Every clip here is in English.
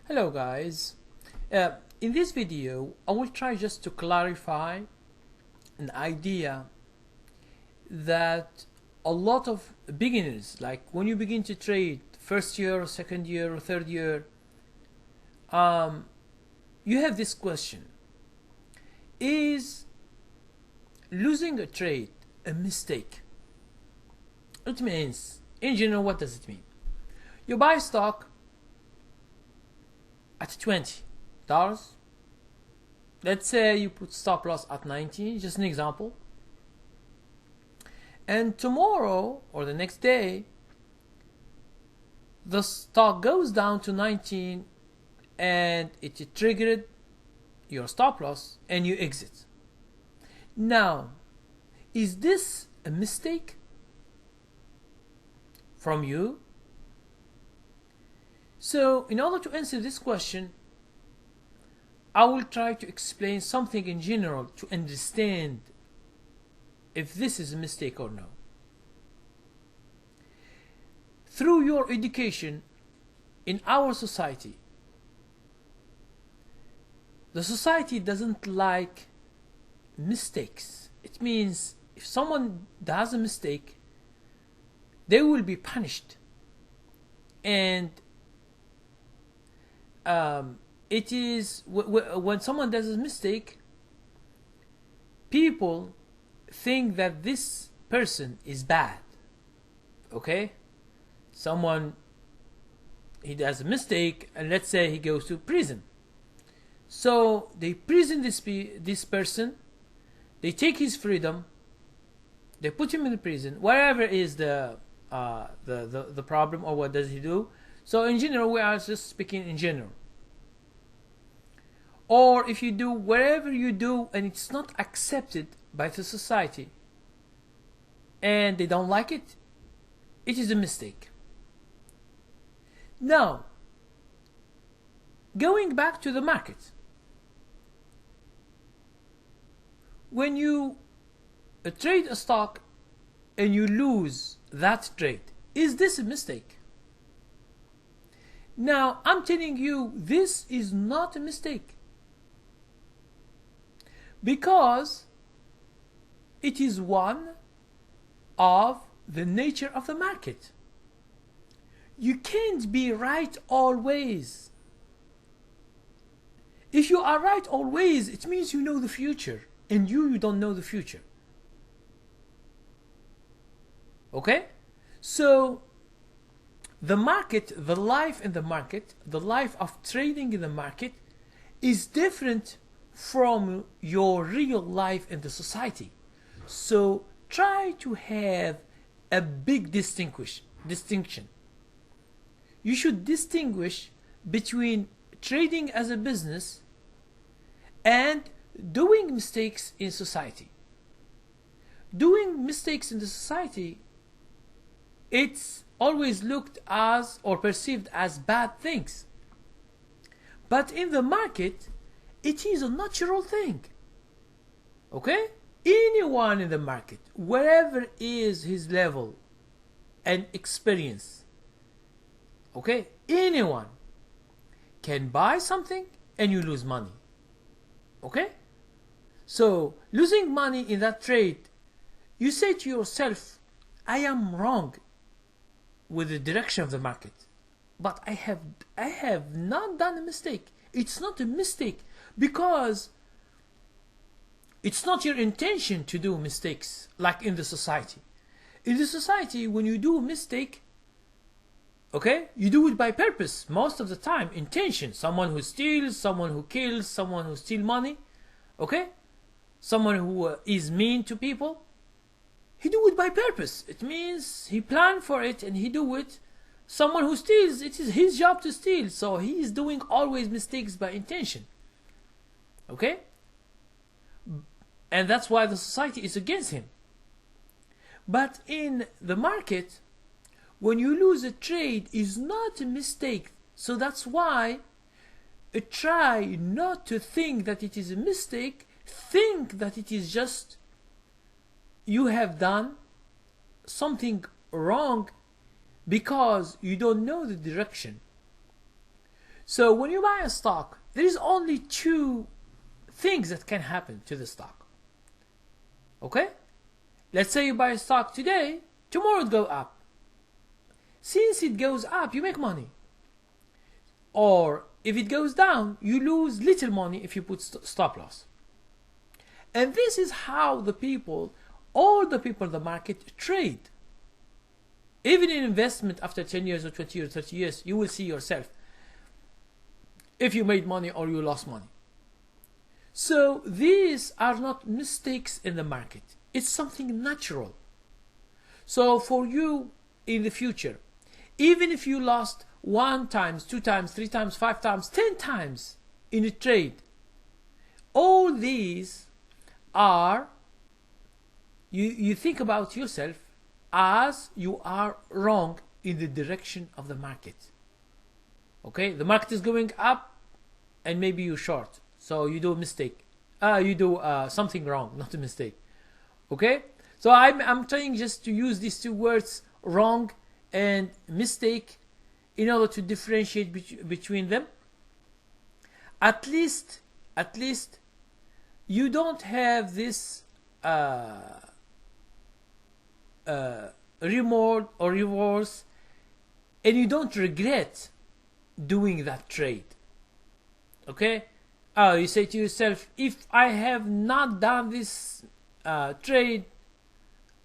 Hello guys. In this video I will try just to clarify an idea that a lot of beginners, like when you begin to trade first year or second year or third year, you have this question: is losing a trade a mistake? It means, in general, what does it mean? You buy stock at $20. Let's say you put stop loss at 19, just an example. And tomorrow or the next day, the stock goes down to 19 and it triggered your stop loss and you exit. Now, is this a mistake from you? So, in order to answer this question, I will try to explain something in general to understand if this is a mistake or no. Through your education in our society, the society doesn't like mistakes. It means if someone does a mistake, they will be punished. And it is when someone does a mistake, people think that this person is bad. Okay, he does a mistake, and let's say he goes to prison. So they prison this person, they take his freedom, they put him in the prison. Wherever is the problem, or what does he do? So in general, we are just speaking in general. Or if you do wherever you do and it's not accepted by the society and they don't like it, it is a mistake. Now, going back to the market, when you trade a stock and you lose that trade, is this a mistake? Now, I'm telling you, this is not a mistake, because it is one of the nature of the market. You can't be right always. If you are right always, it means you know the future, and you don't know the future. Okay? So the market, the life in the market, the life of trading in the market is different from your real life in the society. So try to have a big distinction. You should distinguish between trading as a business and doing mistakes in society. Doing mistakes in the society, it's always looked as or perceived as bad things. But in the market, it is a natural thing. Okay? Anyone in the market, wherever is his level and experience, okay, anyone can buy something and you lose money. Okay? So losing money in that trade, you say to yourself, I am wrong with the direction of the market, but I have not done a mistake. It's not a mistake, because it's not your intention to do mistakes like in the society. In the society, when you do a mistake, okay, you do it by purpose most of the time, intention. Someone who steals, someone who kills, someone who steals money, okay, someone who is mean to people, he do it by purpose. It means he planned for it and he do it. Someone who steals, it is his job to steal, so he is doing always mistakes by intention. Okay? And that's why the society is against him. But in the market, when you lose a trade, is not a mistake. So that's why try not to think that it is a mistake. Think that it is just you have done something wrong because you don't know the direction. So when you buy a stock, there is only two things that can happen to the stock. Okay? Let's say you buy a stock today, tomorrow it goes up. Since it goes up, you make money. Or if it goes down, you lose little money if you put stop loss. And this is how all the people in the market trade. Even in investment, after 10 years or 20 years, 30 years, you will see yourself if you made money or you lost money. So these are not mistakes in the market. It's something natural. So for you in the future, even if you lost 1 times, 2 times, 3 times, 5 times, 10 times in a trade, all these are, you think about yourself as you are wrong in the direction of the market. Okay, the market is going up and maybe you short, so you do a mistake. You do something wrong, not a mistake. Okay, so I'm trying just to use these two words, wrong and mistake, in order to differentiate between them. At least you don't have this remorse or remorse, and you don't regret doing that trade. Okay, you say to yourself, if I have not done this trade,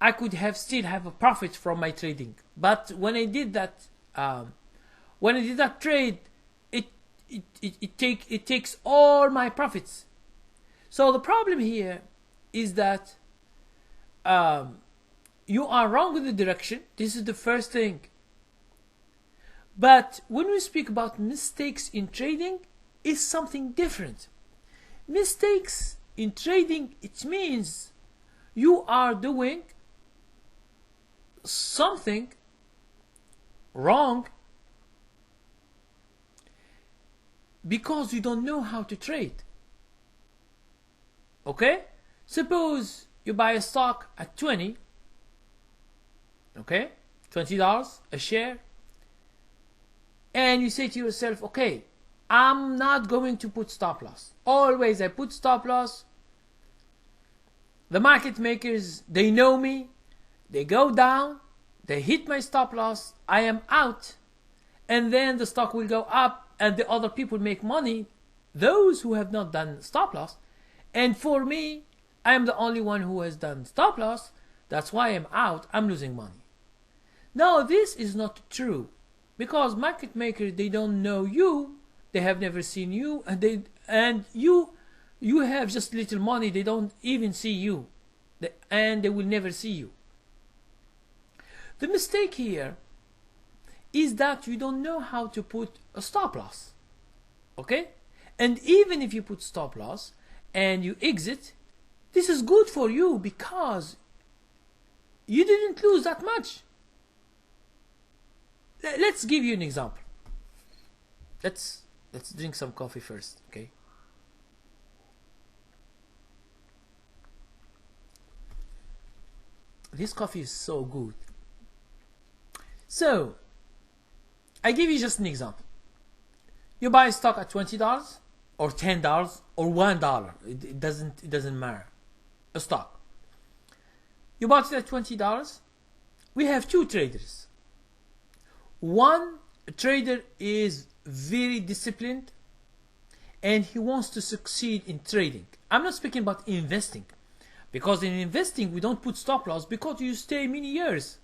I could have still have a profit from my trading. But when I did that trade, it takes all my profits. So the problem here is that you are wrong with the direction. This is the first thing. But when we speak about mistakes in trading, it's something different. Mistakes in trading, it means you are doing something wrong because you don't know how to trade. Okay? Suppose you buy a stock at 20, okay, $20 a share, and you say to yourself, okay, I'm not going to put stop loss. Always I put stop loss. The market makers, they know me, they go down, they hit my stop loss, I am out, and then the stock will go up and the other people make money, those who have not done stop loss. And for me, I am the only one who has done stop loss. That's why I'm out, I'm losing money. Now this is not true, because market makers, they don't know you, they have never seen you, and you have just little money, they don't even see you, and they will never see you. The mistake here is that you don't know how to put a stop loss. Okay? And even if you put stop loss and you exit, this is good for you because you didn't lose that much. Let's give you an example. Let's drink some coffee first, okay? This coffee is so good. So, I give you just an example. You buy a stock at $20 or $10 or $1. It doesn't matter. A stock. You bought it at $20. We have two traders. One trader is very disciplined and he wants to succeed in trading. I'm not speaking about investing, because in investing we don't put stop loss because you stay many years.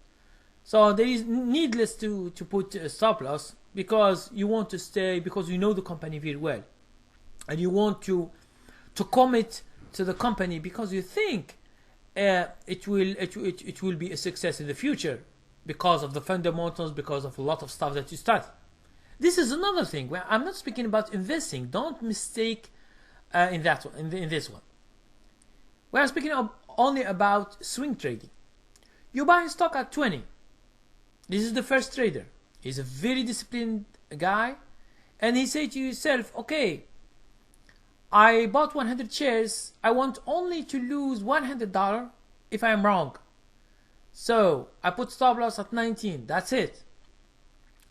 So there is needless to put a stop loss, because you want to stay, because you know the company very well, and you want to commit to the company because you think it will be a success in the future because of the fundamentals, because of a lot of stuff that you study. This is another thing. I'm not speaking about investing. Don't mistake in that one, in this one. We are speaking only about swing trading. You buy a stock at 20. This is the first trader. He's a very disciplined guy, and he say to himself, okay, I bought 100 shares. I want only to lose $100 if I'm wrong. So I put stop loss at 19. That's it.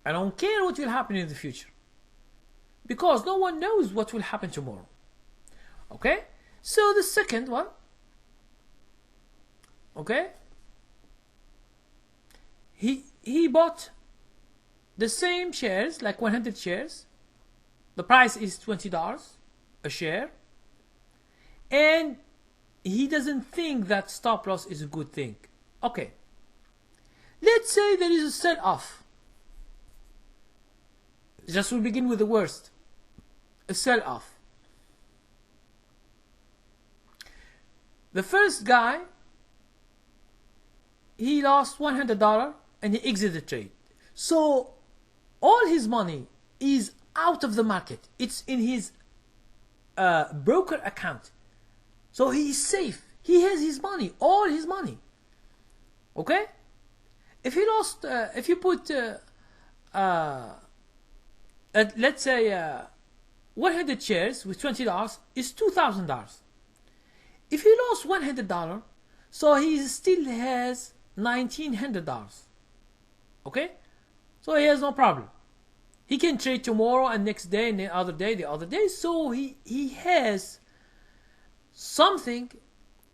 I don't care what will happen in the future. because no one knows what will happen tomorrow. Okay, so the second one, okay, he bought the same shares, like 100 shares. The price is $20 a share, and he doesn't think that stop loss is a good thing. Okay, let's say there is a sell-off. Just we'll begin with the worst. A sell-off. The first guy, he lost $100 and he exited the trade. So all his money is out of the market. It's in his broker account. So he is safe. He has his money, all his money. Okay? If he lost, if you put, let's say 100 shares with $20 is $2,000. If he lost $100, so he still has $1,900. Okay? So he has no problem. He can trade tomorrow and next day and the other day. So he has something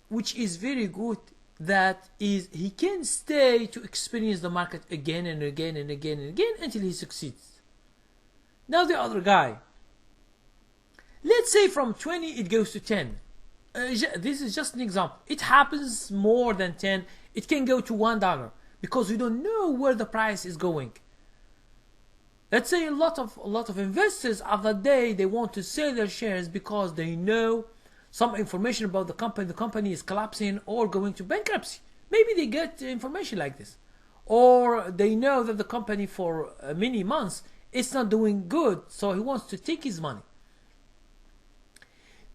which is very good, that is he can stay to experience the market again and again and again and again until he succeeds. Now the other guy, let's say from 20 it goes to 10. This is just an example. It happens more than 10. It can go to $1 because we don't know where the price is going. Let's say a lot of investors of the day, they want to sell their shares because they know some information about the company. The company is collapsing or going to bankruptcy. Maybe they get information like this, or they know that the company for many months it's not doing good, so he wants to take his money.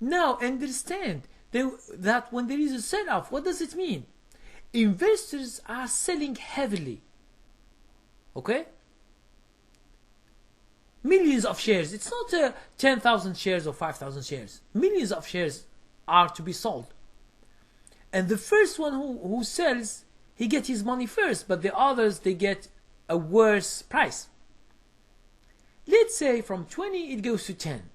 Now understand that when there is a sell-off, what does it mean? Investors are selling heavily. Okay? Millions of shares. It's not 10,000 shares or 5,000 shares. Millions of shares are to be sold. And the first one who sells, he gets his money first, but the others, they get a worse price. Let's say from 20 it goes to 10.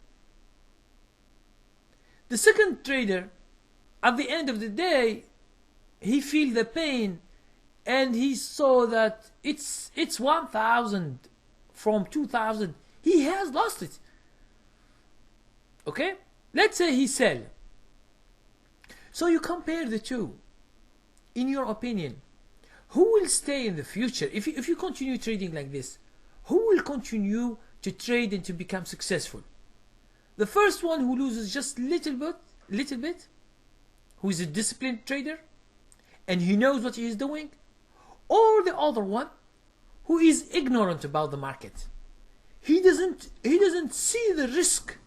The second trader, at the end of the day, he feels the pain and he saw that it's 1,000 from 2,000. He has lost it. Okay? Let's say he sell. So you compare the two. In your opinion, who will stay in the future? If you continue trading like this, who will continue to trade and to become successful? The first one who loses just little bit, who is a disciplined trader and he knows what he is doing, or the other one who is ignorant about the market. He doesn't see the risk.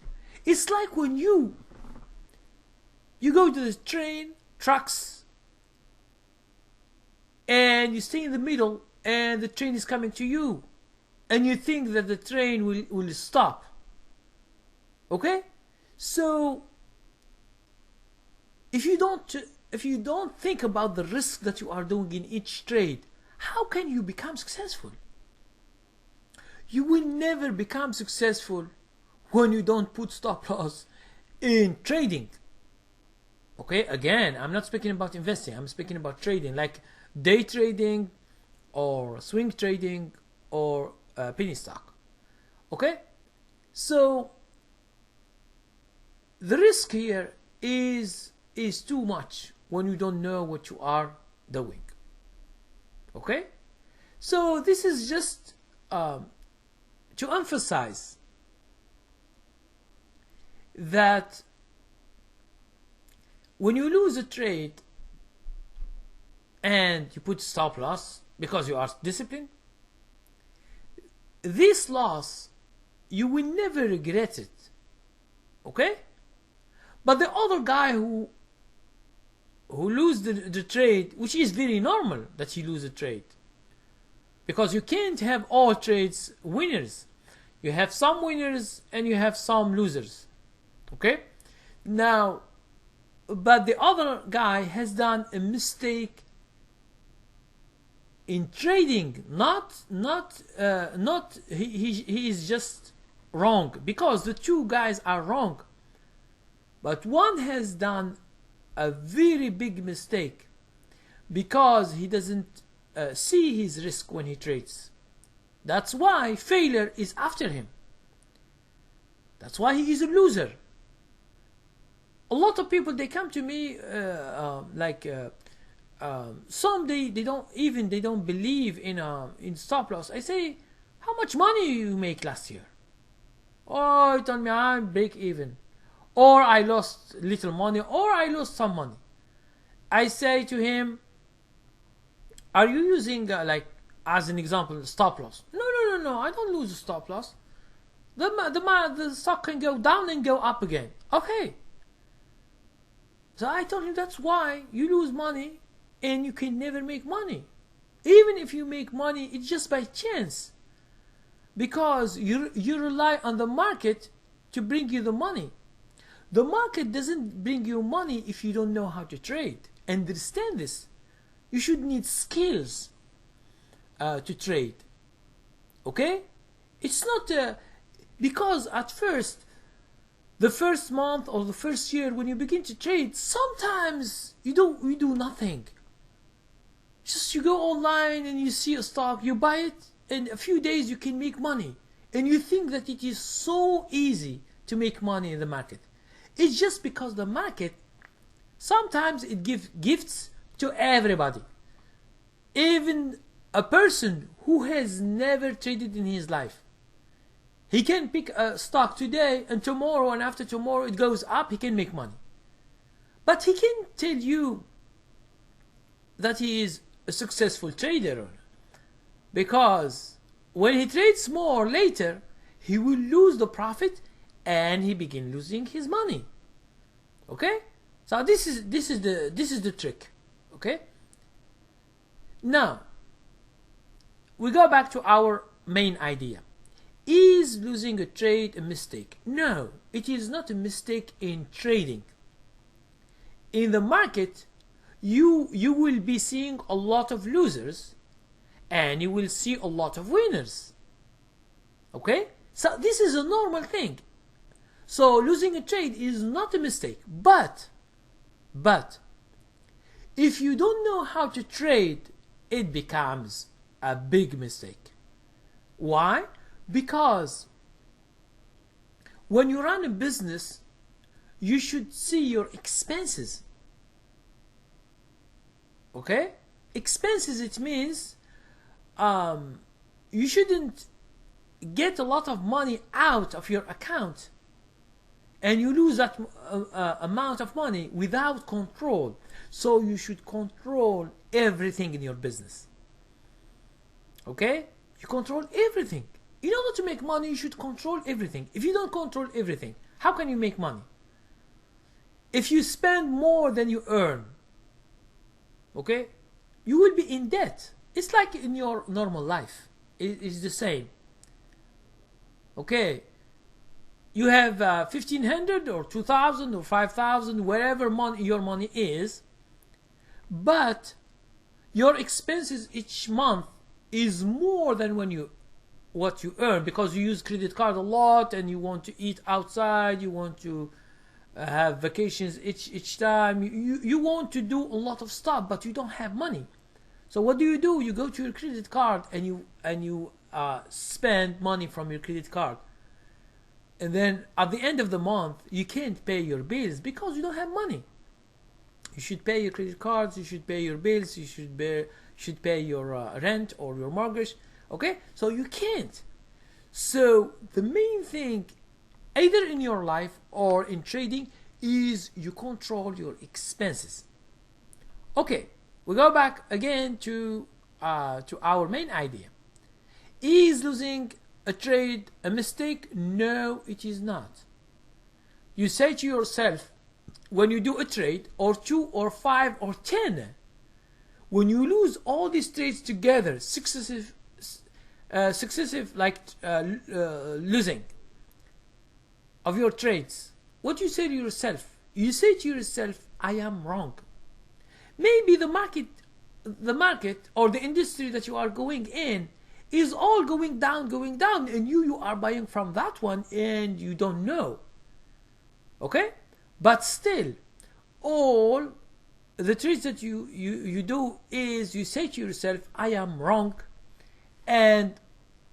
It's like when you go to the train, trucks, and you stay in the middle and the train is coming to you and you think that the train will stop. Okay? So if you don't think about the risk that you are doing in each trade, how can you become successful? You will never become successful when you don't put stop loss in trading. Okay, again, I'm not speaking about investing, I'm speaking about trading, like day trading or swing trading or penny stock. Okay, so the risk here is too much when you don't know what you are doing. Okay, so this is just to emphasize that when you lose a trade and you put stop loss because you are disciplined, this loss you will never regret it. Okay? But the other guy who lose the trade, which is very normal that he lose a trade, because you can't have all trades winners. You have some winners and you have some losers. Okay? Now, but the other guy has done a mistake in trading. He is just wrong, because the two guys are wrong. But one has done a very big mistake because he doesn't see his risk when he trades. That's why failure is after him. That's why he is a loser. A lot of people, they come to me some they don't believe in stop loss. I say, how much money you make last year? Oh, he told me I'm break even, or I lost little money, or I lost some money. I say to him, are you using as an example stop loss? No, I don't lose a stop loss. The stock can go down and go up again. Okay. So I told him, that's why you lose money and you can never make money. Even if you make money, it's just by chance, because you rely on the market to bring you the money. The market doesn't bring you money if you don't know how to trade. Understand this. You should need skills to trade. Okay? It's not because at first, the first month or the first year when you begin to trade, sometimes you do nothing. Just you go online and you see a stock, you buy it, in a few days you can make money. And you think that it is so easy to make money in the market. It's just because the market, sometimes it gives gifts to everybody. Even a person who has never traded in his life. He can pick a stock today and tomorrow and after tomorrow it goes up, he can make money. But he can tell you that he is a successful trader, because when he trades more later, he will lose the profit and he begin losing his money. Okay? So this is the trick. Okay? Now, we go back to our main idea. Is losing a trade a mistake? No, it is not a mistake in trading. In the market, you will be seeing a lot of losers and you will see a lot of winners. Okay? So this is a normal thing. So losing a trade is not a mistake. But if you don't know how to trade, it becomes a big mistake. Why? Because when you run a business, you should see your expenses. Okay? Expenses, it means you shouldn't get a lot of money out of your account and you lose that amount of money without control. So you should control everything in your business. Okay? You control everything. In order to make money, you should control everything. If you don't control everything, how can you make money? If you spend more than you earn, okay, you will be in debt. It's like in your normal life. It's the same. Okay, you have 1,500 or 2,000 or 5,000, wherever your money is, but your expenses each month is more than what you earn, because you use credit card a lot and you want to eat outside, you want to have vacations each time, you want to do a lot of stuff, but you don't have money. So what do? You go to your credit card and you spend money from your credit card, and then at the end of the month you can't pay your bills because you don't have money. You should pay your credit cards, you should pay your bills, you should pay your rent or your mortgage. Okay, so you can't. So the main thing, either in your life or in trading, is you control your expenses. Okay, we go back again to our main idea. Is losing a trade a mistake? No, it is not. You say to yourself, when you do a trade, or 2 or 5 or 10, when you lose all these trades together, successive losing of your trades, what you say to yourself? You say to yourself, I am wrong. Maybe the market or the industry that you are going in is all going down, and you are buying from that one and you don't know. Okay? But still, all the trades that you do is you say to yourself, I am wrong, and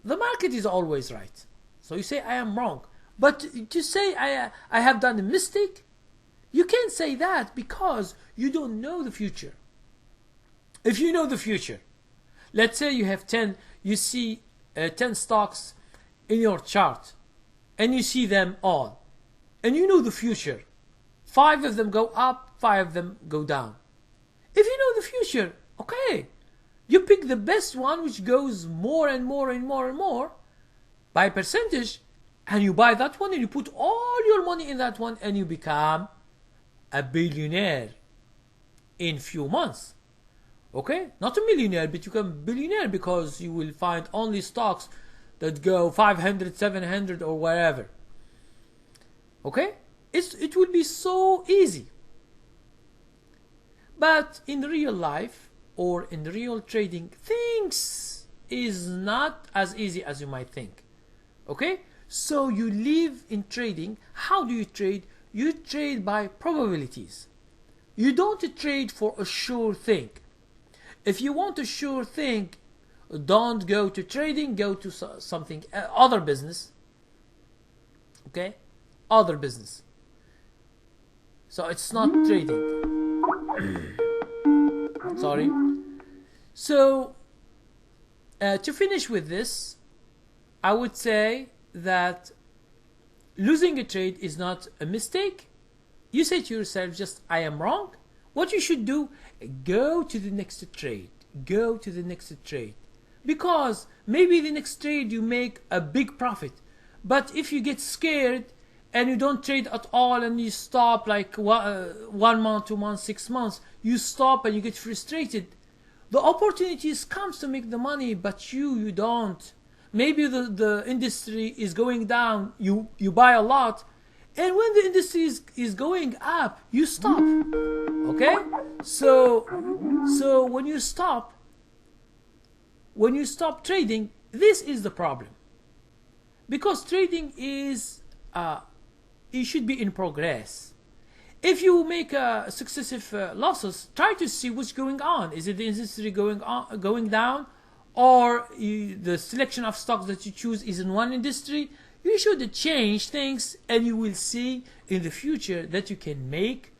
the market is always right. So you say, I am wrong. But to say, I have done a mistake, you can't say that because you don't know the future. If you know the future, let's say you have 10, you see 10 stocks in your chart, and you see them all, and you know the future. 5 of them go up, 5 of them go down. If you know the future, okay, you pick the best one which goes more and more and more and more by percentage, and you buy that one and you put all your money in that one and you become a billionaire in few months. Okay, not a millionaire, but you become a billionaire because you will find only stocks that go 500, 700 or wherever. Okay, it will be so easy. But in real life or in real trading, things is not as easy as you might think. Okay, so you live in trading. How do you trade? You trade by probabilities. You don't trade for a sure thing. If you want a sure thing, don't go to trading, go to something, other business. Okay, other business. So it's not trading. Sorry. So to finish with this, I would say that losing a trade is not a mistake. You say to yourself, just, I am wrong. What you should do, go to the next trade. Go to the next trade. Because maybe the next trade you make a big profit. But if you get scared and you don't trade at all and you stop like 1 month, 2 months, 6 months, you stop and you get frustrated. The opportunities comes to make the money, but you don't. Maybe the industry is going down, you buy a lot, and when the industry is going up, you stop. Okay? So when you stop trading, this is the problem. Because trading is it should be in progress. If you make successive losses, try to see what's going on. Is it the industry going down, or the selection of stocks that you choose is in one industry? You should change things, and you will see in the future that you can make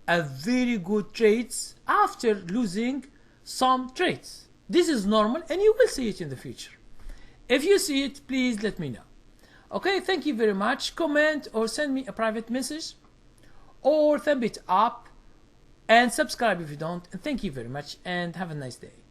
a very good trades after losing some trades. This is normal, and you will see it in the future. If you see it, please let me know. Okay, thank you very much. Comment or send me a private message, or thumb it up and subscribe if you don't. And thank you very much, and have a nice day.